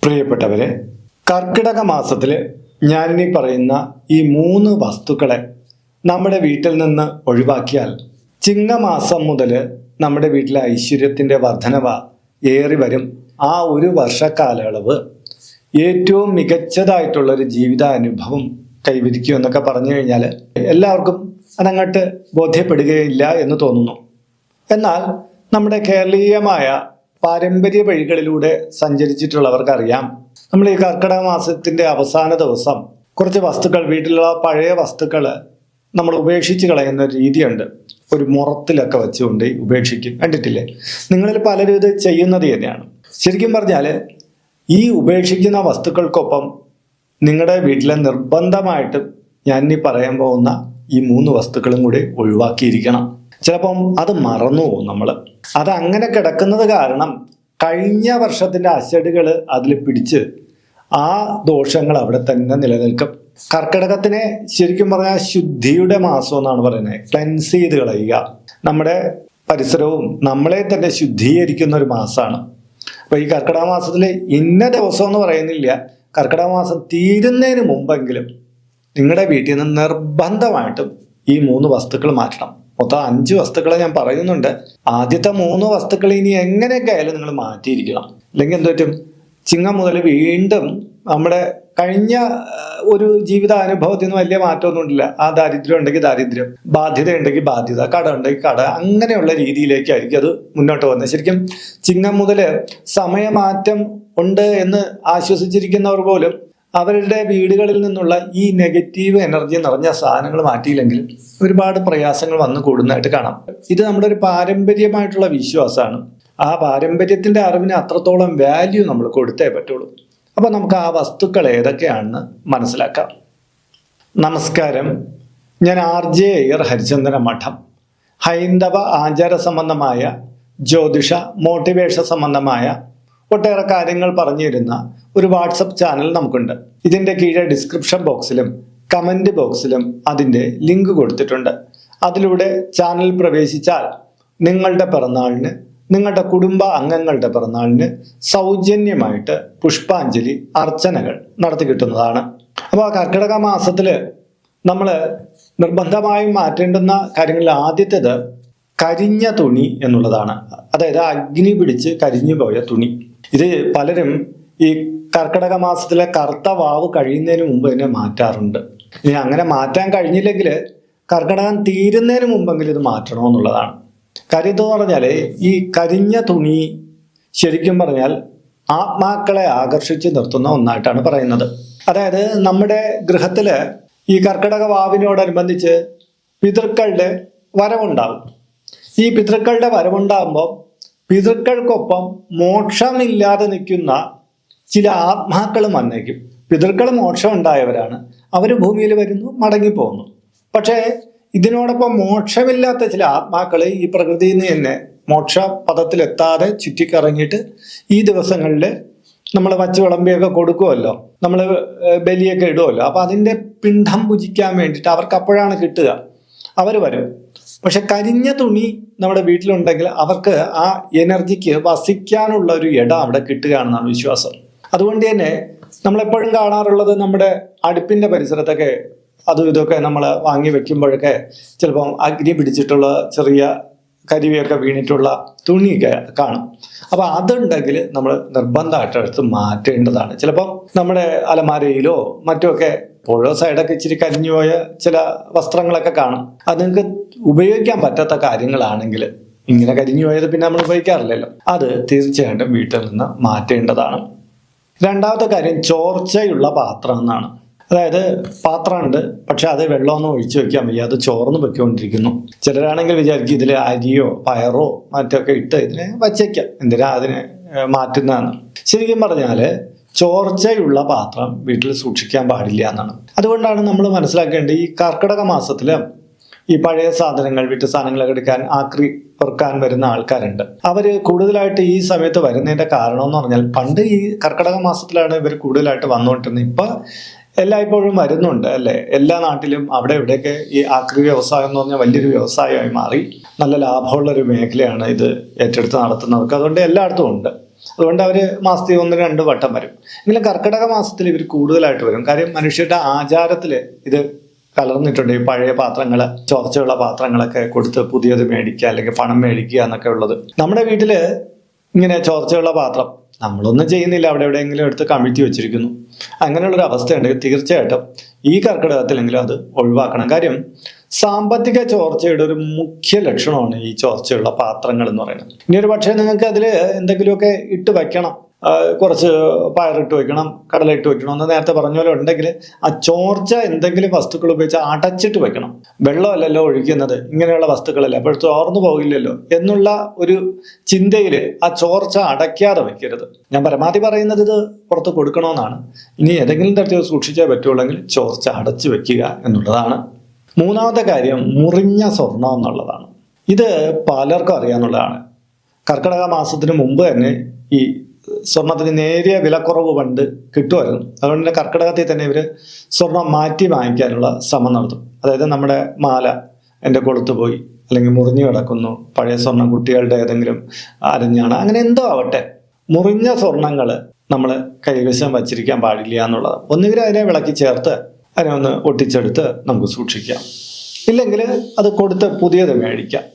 പ്രിയപ്പെട്ടവരെ, കർക്കിടക മാസത്തിൽ ഞാനിനി പറയുന്ന ഈ 3 വസ്തുക്കളെ നമ്മുടെ വീട്ടിൽ നിന്ന് ഒഴിവാക്കിയാൽ ചിങ്ങമാസം മുതൽ നമ്മുടെ വീട്ടിലെ ഐശ്വര്യത്തിൻ്റെ വർധനവ ഏറി വരും. ആ ഒരു വർഷക്കാലയളവ് ഏറ്റവും മികച്ചതായിട്ടുള്ളൊരു ജീവിതാനുഭവം കൈവരിക്കും എന്നൊക്കെ പറഞ്ഞു കഴിഞ്ഞാൽ എല്ലാവർക്കും അതങ്ങോട്ട് ബോധ്യപ്പെടുകയില്ല എന്ന് തോന്നുന്നു. എന്നാൽ നമ്മുടെ കേരളീയമായ പാരമ്പര്യ വഴികളിലൂടെ സഞ്ചരിച്ചിട്ടുള്ളവർക്കറിയാം, നമ്മൾ ഈ കർക്കിടക മാസത്തിന്റെ അവസാന ദിവസം കുറച്ച് വസ്തുക്കൾ, വീട്ടിലുള്ള പഴയ വസ്തുക്കൾ നമ്മൾ ഉപേക്ഷിച്ച് കളയുന്ന രീതിയുണ്ട്. ഒരു മുറത്തിലൊക്കെ വെച്ചുകൊണ്ട് ഉപേക്ഷിക്കും. കണ്ടിട്ടില്ലേ? നിങ്ങളിൽ പലരും ഇത് ചെയ്യുന്നത് തന്നെയാണ്. ശരിക്കും പറഞ്ഞാൽ ഈ ഉപേക്ഷിക്കുന്ന വസ്തുക്കൾക്കൊപ്പം നിങ്ങളുടെ വീട്ടിലെ നിർബന്ധമായിട്ടും ഞാൻ ഈ പറയാൻ പോകുന്ന ഈ 3 വസ്തുക്കളും കൂടി ഒഴിവാക്കിയിരിക്കണം. ചിലപ്പം അത് മറന്നു പോകും. നമ്മൾ അത് അങ്ങനെ കിടക്കുന്നത് കാരണം കഴിഞ്ഞ വർഷത്തിന്റെ അശടുകൾ അതിൽ പിടിച്ച് ആ ദോഷങ്ങൾ അവിടെ തന്നെ നിലനിൽക്കും. കർക്കിടകത്തിനെ ശരിക്കും പറഞ്ഞാൽ ശുദ്ധിയുടെ മാസം എന്നാണ് പറയുന്നത്. ക്ലെൻസ് ചെയ്ത് കളയുക, നമ്മുടെ പരിസരവും നമ്മളെ തന്നെ ശുദ്ധീകരിക്കുന്ന ഒരു മാസമാണ്. അപ്പൊ ഈ കർക്കിടക മാസത്തിൽ ഇന്ന ദിവസം എന്ന് പറയുന്നില്ല. കർക്കിടക മാസം തീരുന്നതിന് മുമ്പെങ്കിലും നിങ്ങളുടെ വീട്ടിൽ നിന്ന് നിർബന്ധമായിട്ടും ഈ 3 വസ്തുക്കൾ മാറ്റണം. മൊത്തം 5 വസ്തുക്കളെ ഞാൻ പറയുന്നുണ്ട്. ആദ്യത്തെ 3 വസ്തുക്കൾ ഇനി എങ്ങനെയൊക്കെ ആയാലും നിങ്ങൾ മാറ്റിയിരിക്കണം. അല്ലെങ്കിൽ എന്ത് പറ്റും? ചിങ്ങം മുതൽ വീണ്ടും നമ്മുടെ കഴിഞ്ഞ ഒരു ജീവിതാനുഭവത്തിൽ നിന്ന് വലിയ മാറ്റമൊന്നുമില്ല. ആ ദാരിദ്ര്യം ഉണ്ടെങ്കിൽ ദാരിദ്ര്യം, ബാധ്യത ഉണ്ടെങ്കിൽ ബാധ്യത, കട ഉണ്ടെങ്കിൽ കട, അങ്ങനെയുള്ള രീതിയിലേക്കായിരിക്കും അത് മുന്നോട്ട് പോകുന്നത്. ശരിക്കും ചിങ്ങം മുതൽ സമയമാറ്റം ഉണ്ട് എന്ന് ആശ്വസിച്ചിരിക്കുന്നവർ പോലും അവരുടെ വീടുകളിൽ നിന്നുള്ള ഈ നെഗറ്റീവ് എനർജി നിറഞ്ഞ സാധനങ്ങൾ മാറ്റിയില്ലെങ്കിൽ ഒരുപാട് പ്രയാസങ്ങൾ വന്നു കൂടുന്നതായിട്ട് കാണാം. ഇത് നമ്മുടെ ഒരു പാരമ്പര്യമായിട്ടുള്ള വിശ്വാസമാണ്. ആ പാരമ്പര്യത്തിന്റെ അറിവിന് അത്രത്തോളം വാല്യൂ നമ്മൾ കൊടുത്തേ പറ്റുള്ളൂ. അപ്പൊ നമുക്ക് ആ വസ്തുക്കൾ ഏതൊക്കെയാണെന്ന് മനസ്സിലാക്കാം. നമസ്കാരം, ഞാൻ RJ അയ്യർ, ഹരിചന്ദന മഠം. ഹൈന്ദവ ആചാര സംബന്ധമായ, ജ്യോതിഷ, മോട്ടിവേഷൻ സംബന്ധമായ ഒട്ടേറെ കാര്യങ്ങൾ പറഞ്ഞു തരുന്ന ഒരു വാട്സപ്പ് ചാനൽ നമുക്കുണ്ട്. ഇതിന്റെ കീഴെ ഡിസ്ക്രിപ്ഷൻ ബോക്സിലും കമന്റ് ബോക്സിലും അതിന്റെ ലിങ്ക് കൊടുത്തിട്ടുണ്ട്. അതിലൂടെ ചാനൽ പ്രവേശിച്ചാൽ നിങ്ങളുടെ പിറന്നാളിന്, നിങ്ങളുടെ കുടുംബ അംഗങ്ങളുടെ പിറന്നാളിന് സൗജന്യമായിട്ട് പുഷ്പാഞ്ജലി അർച്ചനകൾ നടത്തി കിട്ടുന്നതാണ്. അപ്പോൾ കർക്കിടക മാസത്തില് നമ്മൾ നിർബന്ധമായും മാറ്റേണ്ടുന്ന കാര്യങ്ങളിൽ ആദ്യത്തേത് കരിഞ്ഞ തുണി എന്നുള്ളതാണ്. അതായത് അഗ്നി പിടിച്ച് കരിഞ്ഞു പോയ തുണി. ഇത് പലരും ഈ കർക്കിടക മാസത്തിലെ കറുത്ത വാവ് കഴിയുന്നതിന് മുമ്പ് തന്നെ മാറ്റാറുണ്ട്. ഇനി അങ്ങനെ മാറ്റാൻ കഴിഞ്ഞില്ലെങ്കിൽ കർക്കിടകം തീരുന്നതിന് മുമ്പെങ്കിലും ഇത് മാറ്റണമെന്നുള്ളതാണ്. കാര്യം എന്ന് പറഞ്ഞാൽ ഈ കരിഞ്ഞ തുണി ശരിക്കും പറഞ്ഞാൽ ആത്മാക്കളെ ആകർഷിച്ച് നിർത്തുന്ന ഒന്നായിട്ടാണ് പറയുന്നത്. അതായത് നമ്മുടെ ഗൃഹത്തില് ഈ കർക്കിടക വാവിനോടനുബന്ധിച്ച് പിതൃക്കളുടെ വരവുണ്ടാകും. ഈ പിതൃക്കളുടെ വരവുണ്ടാകുമ്പോൾ പിതൃക്കൾക്കൊപ്പം മോക്ഷമില്ലാതെ നിൽക്കുന്ന ചില ആത്മാക്കളും വന്നേക്കും. പിതൃക്കൾ മോക്ഷം ഉണ്ടായവരാണ്, അവർ ഭൂമിയിൽ വരുന്നു, മടങ്ങിപ്പോകുന്നു. പക്ഷേ ഇതിനോടൊപ്പം മോക്ഷമില്ലാത്ത ചില ആത്മാക്കൾ ഈ പ്രകൃതിയിൽ നിന്ന് തന്നെ മോക്ഷ പദത്തിലെത്താതെ ചുറ്റിക്കറങ്ങിയിട്ട് ഈ ദിവസങ്ങളിൽ നമ്മൾ വച്ച് വിളമ്പിയൊക്കെ കൊടുക്കുമല്ലോ, നമ്മൾ ബലിയൊക്കെ ഇടുമല്ലോ. അപ്പൊ അതിൻ്റെ പിണ്ഡം പൂജിക്കാൻ വേണ്ടിയിട്ട് അവർക്ക് അപ്പോഴാണ് കിട്ടുക. അവർ വരും. പക്ഷെ കരിഞ്ഞ തുണി നമ്മുടെ വീട്ടിലുണ്ടെങ്കിൽ അവർക്ക് ആ എനർജിക്ക് വസിക്കാനുള്ള ഒരു ഇടം അവിടെ കിട്ടുകയാണെന്നാണ് വിശ്വാസം. അതുകൊണ്ട് തന്നെ നമ്മളെപ്പോഴും കാണാറുള്ളത് നമ്മുടെ അടുപ്പിന്റെ പരിസരത്തൊക്കെ അതും ഇതൊക്കെ നമ്മൾ വാങ്ങി വെക്കുമ്പോഴൊക്കെ ചിലപ്പം അഗ്നി പിടിച്ചിട്ടുള്ള ചെറിയ കരിവിയൊക്കെ വീണിട്ടുള്ള തുണിയൊക്കെ കാണും. അപ്പൊ അതുണ്ടെങ്കിൽ നമ്മൾ നിർബന്ധമായിട്ട് എടുത്ത് മാറ്റേണ്ടതാണ്. ചിലപ്പം നമ്മുടെ അലമാരയിലോ മറ്റുമൊക്കെ ഓരോ സൈഡൊക്കെ ഇച്ചിരി കരിഞ്ഞു പോയ ചില വസ്ത്രങ്ങളൊക്കെ കാണും. അത് നിങ്ങൾക്ക് ഉപയോഗിക്കാൻ പറ്റാത്ത കാര്യങ്ങളാണെങ്കിൽ, ഇങ്ങനെ കരിഞ്ഞു പോയത് പിന്നെ നമ്മൾ ഉപയോഗിക്കാറില്ലല്ലോ, അത് തീർച്ചയായിട്ടും വീട്ടിൽ നിന്ന് മാറ്റേണ്ടതാണ്. രണ്ടാമത്തെ കാര്യം ചോർച്ചയുള്ള പാത്രം എന്നാണ്. അതായത് പാത്രമുണ്ട്, പക്ഷെ അത് വെള്ളമൊന്നും ഒഴിച്ചു വെക്കാൻ വയ്യ, അത് ചോർന്ന് വെക്കൊണ്ടിരിക്കുന്നു. ചിലരാണെങ്കിൽ വിചാരിക്കും ഇതിൽ അരിയോ പയറോ മറ്റൊക്കെ ഇട്ട് ഇതിനെ വച്ചേക്കാം, എന്തിനാ അതിനെ മാറ്റുന്നതാണ്. ശരിക്കും പറഞ്ഞാല് ചോർച്ചയുള്ള പാത്രം വീട്ടിൽ സൂക്ഷിക്കാൻ പാടില്ല എന്നാണ്. അതുകൊണ്ടാണ് നമ്മൾ മനസ്സിലാക്കേണ്ടത്, ഈ കർക്കിടക മാസത്തില് ഈ പഴയ സാധനങ്ങൾ, വീട്ടു സാധനങ്ങളൊക്കെ എടുക്കാൻ ആക്രി പെറുക്കാൻ വരുന്ന ആൾക്കാരുണ്ട്. അവര് കൂടുതലായിട്ട് ഈ സമയത്ത് വരുന്നതിന്റെ കാരണം എന്ന് പറഞ്ഞാൽ, പണ്ട് ഈ കർക്കിടക മാസത്തിലാണ് ഇവർ കൂടുതലായിട്ട് വന്നുകൊണ്ടിരുന്നത്. ഇപ്പൊ എല്ലായ്പ്പോഴും വരുന്നുണ്ട് അല്ലേ. എല്ലാ നാട്ടിലും അവിടെ ഇവിടെയൊക്കെ ഈ ആക്രി വ്യവസായം എന്ന് പറഞ്ഞാൽ വലിയൊരു വ്യവസായമായി മാറി. നല്ല ലാഭമുള്ളൊരു മേഖലയാണ് ഇത് ഏറ്റെടുത്ത് നടത്തുന്നവർക്ക്. അതുകൊണ്ട് എല്ലായിടത്തും ഉണ്ട്. അതുകൊണ്ട് അവർ മാസത്തിൽ 1-2 വട്ടം വരും. എങ്കിലും കർക്കിടക മാസത്തിൽ ഇവർ കൂടുതലായിട്ട് വരും. കാര്യം മനുഷ്യരുടെ ആചാരത്തിൽ ഇത് കലർന്നിട്ടുണ്ട്. ഈ പഴയ പാത്രങ്ങൾ, ചോർച്ചയുള്ള പാത്രങ്ങളൊക്കെ കൊടുത്ത് പുതിയത് മേടിക്കുക, അല്ലെങ്കിൽ പണം മേടിക്കുക എന്നൊക്കെ ഉള്ളത്. നമ്മുടെ വീട്ടിൽ ഇങ്ങനെ ചോർച്ചയുള്ള പാത്രം നമ്മളൊന്നും ചെയ്യുന്നില്ല, അവിടെ എവിടെയെങ്കിലും എടുത്ത് കമിഴ്ത്തി വെച്ചിരിക്കുന്നു, അങ്ങനെയുള്ളൊരു അവസ്ഥയുണ്ടെങ്കിൽ തീർച്ചയായിട്ടും ഈ കർക്കിടകത്തിലെങ്കിലും അത് ഒഴിവാക്കണം. കാര്യം സാമ്പത്തിക ചോർച്ചയുടെ ഒരു മുഖ്യ ലക്ഷണമാണ് ഈ ചോർച്ചയുള്ള പാത്രങ്ങൾ എന്ന് പറയുന്നത്. ഇനി ഒരു പക്ഷേ നിങ്ങൾക്ക് അതിൽ എന്തെങ്കിലുമൊക്കെ ഇട്ട് വയ്ക്കണം, കുറച്ച് പയറിട്ട് വയ്ക്കണം, കടല ഇട്ട് വയ്ക്കണം എന്ന് നേരത്തെ പറഞ്ഞ പോലെ ഉണ്ടെങ്കിൽ ആ ചോർച്ച എന്തെങ്കിലും വസ്തുക്കൾ ഉപയോഗിച്ച് അടച്ചിട്ട് വെക്കണം. വെള്ളമല്ലല്ലോ ഒഴിക്കുന്നത്, ഇങ്ങനെയുള്ള വസ്തുക്കളല്ലേ, അപ്പോൾ ചോർന്നു പോകില്ലല്ലോ എന്നുള്ള ഒരു ചിന്തയിൽ ആ ചോർച്ച അടയ്ക്കാതെ വെക്കരുത്. ഞാൻ പരമാവധി പറയുന്നത് ഇത് പുറത്ത് കൊടുക്കണമെന്നാണ്. ഇനി ഏതെങ്കിലും തരത്തിൽ സൂക്ഷിച്ചേ പറ്റുള്ളെങ്കിൽ ചോർച്ച അടച്ചു വെക്കുക എന്നുള്ളതാണ്. മൂന്നാമത്തെ കാര്യം മുറിഞ്ഞ സ്വർണം എന്നുള്ളതാണ്. ഇത് പലർക്കും അറിയാവുന്നതാണ്. കർക്കിടക മാസത്തിന് മുമ്പ് തന്നെ ഈ സ്വർണത്തിന് നേരിയ വിലക്കുറവ് പണ്ട് കിട്ടുമായിരുന്നു. അതുകൊണ്ട് തന്നെ കർക്കിടകത്തിൽ തന്നെ ഇവർ സ്വർണം മാറ്റി വാങ്ങിക്കാനുള്ള ശ്രമം നടത്തും. അതായത് നമ്മുടെ മാല എൻ്റെ കൊളുത്ത് പോയി, അല്ലെങ്കിൽ മുറിഞ്ഞു കിടക്കുന്നു, പഴയ സ്വർണം കുട്ടികളുടെ ഏതെങ്കിലും അരഞ്ഞാണ്, അങ്ങനെ എന്തോ ആവട്ടെ, മുറിഞ്ഞ സ്വർണങ്ങൾ നമ്മൾ കൈവശം വച്ചിരിക്കാൻ പാടില്ല എന്നുള്ളത്. ഒന്നുകിൽ അതിനെ വിളക്കി ചേർത്ത് അതിനെ ഒന്ന് ഒട്ടിച്ചെടുത്ത് നമുക്ക് സൂക്ഷിക്കാം, ഇല്ലെങ്കിൽ അത് കൊടുത്ത് പുതിയത് മേടിക്കാം,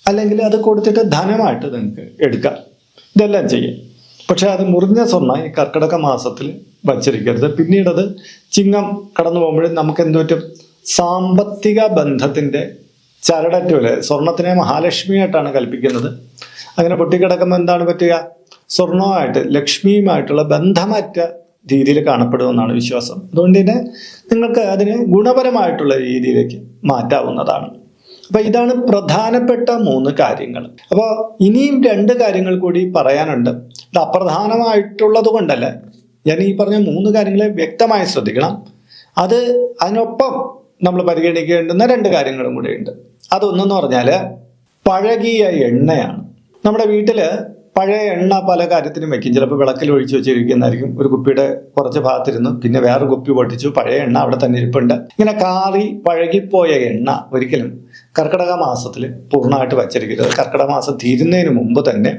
അല്ലെങ്കിൽ അത് കൊടുത്തിട്ട് ധനമായിട്ട് നിങ്ങൾക്ക് എടുക്കാം. ഇതെല്ലാം ചെയ്യാം. പക്ഷെ അത് മുറിഞ്ഞ സ്വർണ്ണം ഈ കർക്കിടക മാസത്തിൽ വച്ചിരിക്കരുത്. പിന്നീട് അത് ചിങ്ങം കടന്നു പോകുമ്പോഴും നമുക്ക് എന്തുപറ്റും, സാമ്പത്തിക ബന്ധത്തിൻ്റെ ചരടറ്റുപോലെ, സ്വർണത്തിനെ മഹാലക്ഷ്മിയായിട്ടാണ് കൽപ്പിക്കുന്നത്. അങ്ങനെ പൊട്ടിക്കിടക്കുമ്പോൾ എന്താണ് പറ്റുക, സ്വർണവുമായിട്ട് ലക്ഷ്മിയുമായിട്ടുള്ള ബന്ധമറ്റ രീതിയിൽ കാണപ്പെടുമെന്നാണ് വിശ്വാസം. അതുകൊണ്ട് തന്നെ നിങ്ങൾക്ക് അതിനെ ഗുണപരമായിട്ടുള്ള രീതിയിലേക്ക് മാറ്റാവുന്നതാണ്. അപ്പൊ ഇതാണ് പ്രധാനപ്പെട്ട 3 കാര്യങ്ങൾ. അപ്പോൾ ഇനിയും 2 കാര്യങ്ങൾ കൂടി പറയാനുണ്ട്. ഇത് അപ്രധാനമായിട്ടുള്ളത് കൊണ്ടല്ല, ഞാൻ ഈ പറഞ്ഞ 3 കാര്യങ്ങളെ വ്യക്തമായി ശ്രദ്ധിക്കണം. അതിനൊപ്പം നമ്മൾ പരിഗണിക്കേണ്ടുന്ന 2 കാര്യങ്ങളും കൂടെ ഉണ്ട്. അതൊന്നെന്ന് പറഞ്ഞാൽ പഴകിയ എണ്ണയാണ്. നമ്മുടെ വീട്ടില് പഴയ എണ്ണ പല കാര്യത്തിനും വെക്കും. ചിലപ്പോൾ വിളക്കിൽ ഒഴിച്ചു വെച്ചിരിക്കുന്നതായിരിക്കും. ഒരു കുപ്പിയുടെ കുറച്ച് ഭാഗത്തിരുന്നു, പിന്നെ വേറെ കുപ്പി പൊട്ടിച്ചു, പഴയ എണ്ണ അവിടെ തന്നെ ഇരിപ്പുണ്ട്. ഇങ്ങനെ കാറി പഴകിപ്പോയ എണ്ണ ഒരിക്കലും കർക്കിടക മാസത്തിൽ പൂർണ്ണമായിട്ട് വച്ചിരിക്കരുത്. കർക്കിടക മാസം തീരുന്നതിന് മുമ്പ് തന്നെ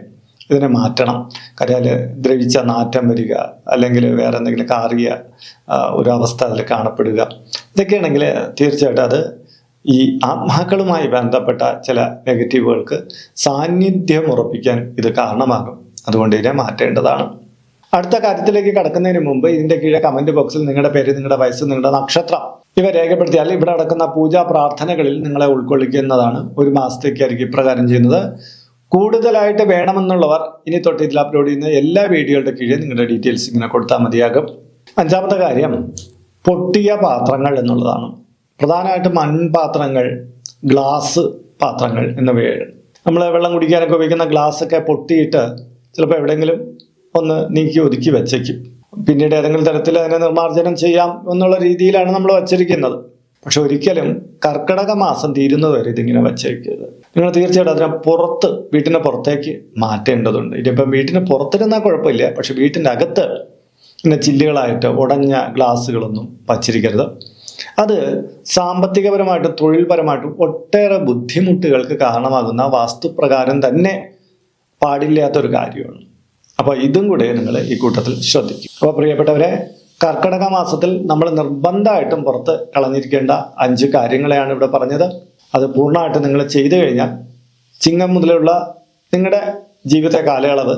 ഇതിനെ മാറ്റണം. കാര്യം ദ്രവിച്ച നാറ്റം വരിക, അല്ലെങ്കിൽ വേറെ എന്തെങ്കിലും കാറിയ ഒരു അവസ്ഥ അതിൽ കാണപ്പെടുക, ഇതൊക്കെയാണെങ്കിൽ തീർച്ചയായിട്ടും അത് ഈ ആത്മാക്കളുമായി ബന്ധപ്പെട്ട ചില നെഗറ്റീവുകൾക്ക് സാന്നിധ്യം ഉറപ്പിക്കാൻ ഇത് കാരണമാകും. അതുകൊണ്ട് ഇതിനെ മാറ്റേണ്ടതാണ്. അടുത്ത കാര്യത്തിലേക്ക് കടക്കുന്നതിന് മുമ്പ് ഇതിന്റെ കീഴെ കമന്റ് ബോക്സിൽ നിങ്ങളുടെ പേര്, നിങ്ങളുടെ വയസ്സ്, നിങ്ങളുടെ നക്ഷത്രം ഇവ രേഖപ്പെടുത്തിയാൽ ഇവിടെ നടക്കുന്ന പൂജാ പ്രാർത്ഥനകളിൽ നിങ്ങളെ ഉൾക്കൊള്ളിക്കുന്നതാണ്. 1 മാസത്തേക്കായിരിക്കും ഇപ്രകാരം ചെയ്യുന്നത്. കൂടുതലായിട്ട് വേണമെന്നുള്ളവർ ഇനി തൊട്ട് ഇതിൽ അപ്ലോഡ് ചെയ്യുന്ന എല്ലാ വീഡിയോയുടെ കീഴെ നിങ്ങളുടെ ഡീറ്റെയിൽസ് ഇങ്ങനെ കൊടുത്താൽ മതിയാകും. 5ാമത്തെ കാര്യം പൊട്ടിയ പാത്രങ്ങൾ എന്നുള്ളതാണ്. പ്രധാനമായിട്ട് മൺപാത്രങ്ങൾ, ഗ്ലാസ് പാത്രങ്ങൾ എന്നിവയാണ്. നമ്മൾ വെള്ളം കുടിക്കാനൊക്കെ ഉപയോഗിക്കുന്ന ഗ്ലാസ്സൊക്കെ പൊട്ടിയിട്ട് ചിലപ്പോൾ എവിടെയെങ്കിലും ഒന്ന് നീക്കി ഒതുക്കി വെച്ചേക്കും. പിന്നീട് ഏതെങ്കിലും തരത്തിൽ അതിനെ നിർമ്മാർജ്ജനം ചെയ്യാം എന്നുള്ള രീതിയിലാണ് നമ്മൾ വച്ചിരിക്കുന്നത്. പക്ഷെ ഒരിക്കലും കർക്കിടക മാസം തീരുന്നത് വരെ ഇതിങ്ങനെ വച്ചേക്കരുത്. നിങ്ങൾ തീർച്ചയായിട്ടും അതിനെ വീട്ടിന് പുറത്തേക്ക് മാറ്റേണ്ടതുണ്ട്. ഇതിപ്പം വീട്ടിന് പുറത്തിരുന്നാൽ കുഴപ്പമില്ല, പക്ഷെ വീട്ടിൻ്റെ അകത്ത് ഇങ്ങനെ ചില്ലുകളായിട്ട് ഉടഞ്ഞ ഗ്ലാസ്സുകളൊന്നും വച്ചിരിക്കരുത്. അത് സാമ്പത്തികപരമായിട്ടും തൊഴിൽപരമായിട്ടും ഒട്ടേറെ ബുദ്ധിമുട്ടുകൾക്ക് കാരണമാകുന്ന വാസ്തുപ്രകാരം തന്നെ പാടില്ലാത്തൊരു കാര്യമാണ്. അപ്പോൾ ഇതും കൂടെ നിങ്ങൾ ഈ കൂട്ടത്തിൽ ശ്രദ്ധിക്കും. അപ്പോൾ പ്രിയപ്പെട്ടവരെ, കർക്കിടക മാസത്തിൽ നമ്മൾ നിർബന്ധമായിട്ടും പുറത്ത് കളഞ്ഞിരിക്കേണ്ട 5 കാര്യങ്ങളെയാണ് ഇവിടെ പറഞ്ഞത്. അത് പൂർണ്ണമായിട്ട് നിങ്ങൾ ചെയ്തു കഴിഞ്ഞാൽ ചിങ്ങം മുതലുള്ള നിങ്ങളുടെ ജീവിത കാലയളവ്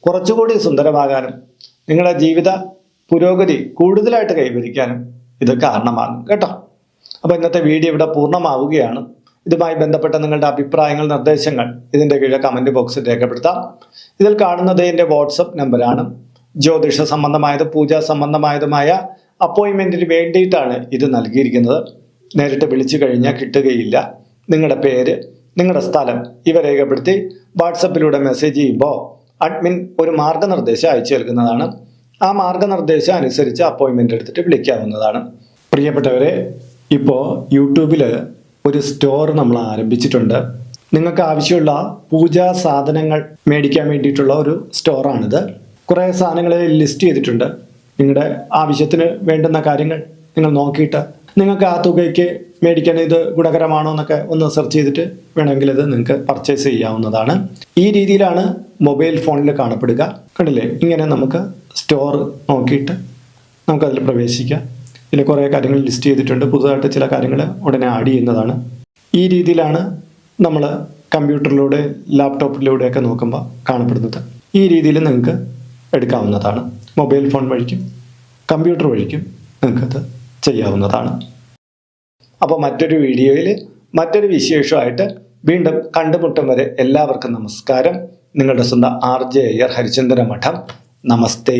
കുറച്ചുകൂടി സുന്ദരമാകാനും നിങ്ങളുടെ ജീവിത പുരോഗതി കൂടുതലായിട്ട് കൈവരിക്കാനും ഇത് കാരണമാകും കേട്ടോ. അപ്പോൾ ഇന്നത്തെ വീഡിയോ ഇവിടെ പൂർണ്ണമാവുകയാണ്. ഇതുമായി ബന്ധപ്പെട്ട നിങ്ങളുടെ അഭിപ്രായങ്ങൾ, നിർദ്ദേശങ്ങൾ ഇതിൻ്റെ കീഴെ കമൻറ്റ് ബോക്സിൽ രേഖപ്പെടുത്താം. ഇതിൽ കാണുന്നത് എൻ്റെ വാട്സപ്പ് നമ്പറാണ്. ജ്യോതിഷ സംബന്ധമായത്, പൂജാ സംബന്ധമായതുമായ അപ്പോയിൻമെൻറ്റിന് വേണ്ടിയിട്ടാണ് ഇത് നൽകിയിരിക്കുന്നത്. നേരിട്ട് വിളിച്ചു കഴിഞ്ഞാൽ കിട്ടുകയില്ല. നിങ്ങളുടെ പേര്, നിങ്ങളുടെ സ്ഥലം ഇവ രേഖപ്പെടുത്തി വാട്സപ്പിലൂടെ മെസ്സേജ് ചെയ്യുമ്പോൾ അഡ്മിൻ ഒരു മാർഗനിർദ്ദേശം അയച്ചു നൽകുന്നതാണ്. ആ മാർഗനിർദ്ദേശം അനുസരിച്ച് അപ്പോയിൻമെൻ്റ് എടുത്തിട്ട് വിളിക്കാവുന്നതാണ്. പ്രിയപ്പെട്ടവരെ, ഇപ്പോൾ യൂട്യൂബിൽ ഒരു സ്റ്റോർ നമ്മൾ ആരംഭിച്ചിട്ടുണ്ട്. നിങ്ങൾക്ക് ആവശ്യമുള്ള പൂജാ സാധനങ്ങൾ മേടിക്കാൻ വേണ്ടിയിട്ടുള്ള ഒരു സ്റ്റോറാണിത്. കുറേ സാധനങ്ങൾ ലിസ്റ്റ് ചെയ്തിട്ടുണ്ട്. നിങ്ങളുടെ ആവശ്യത്തിന് വേണ്ടുന്ന കാര്യങ്ങൾ നിങ്ങൾ നോക്കിയിട്ട് നിങ്ങൾക്ക് ആ തുകയ്ക്ക് മേടിക്കാൻ ഇത് ഗുണകരമാണോ എന്നൊക്കെ ഒന്ന് സെർച്ച് ചെയ്തിട്ട് വേണമെങ്കിൽ ഇത് നിങ്ങൾക്ക് പർച്ചേസ് ചെയ്യാവുന്നതാണ്. ഈ രീതിയിലാണ് മൊബൈൽ ഫോണിൽ കാണപ്പെടുക. കണ്ടില്ലേ, ഇങ്ങനെ നമുക്ക് സ്റ്റോർ നോക്കിയിട്ട് നമുക്കതിൽ പ്രവേശിക്കാം. ഇതിൽ കുറേ കാര്യങ്ങൾ ലിസ്റ്റ് ചെയ്തിട്ടുണ്ട്. പുതുതായിട്ട് ചില കാര്യങ്ങൾ ഉടനെ ആഡ് ചെയ്യുന്നതാണ്. ഈ രീതിയിലാണ് നമ്മൾ കമ്പ്യൂട്ടറിലൂടെ ലാപ്ടോപ്പിലൂടെയൊക്കെ നോക്കുമ്പോൾ കാണപ്പെടുന്നത്. ഈ രീതിയിൽ നിങ്ങൾക്ക് എടുക്കാവുന്നതാണ്. മൊബൈൽ ഫോൺ വഴിക്കും കമ്പ്യൂട്ടർ വഴിക്കും നിങ്ങൾക്കത് ചെയ്യാവുന്നതാണ്. അപ്പോൾ മറ്റൊരു വീഡിയോയിൽ മറ്റൊരു വിശേഷമായിട്ട് വീണ്ടും കണ്ടുമുട്ടും വരെ എല്ലാവർക്കും നമസ്കാരം. നിങ്ങളുടെ സ്വന്തം RJ അയ്യർ, ഹരിചന്ദ്ര മഠം. നമസ്തേ.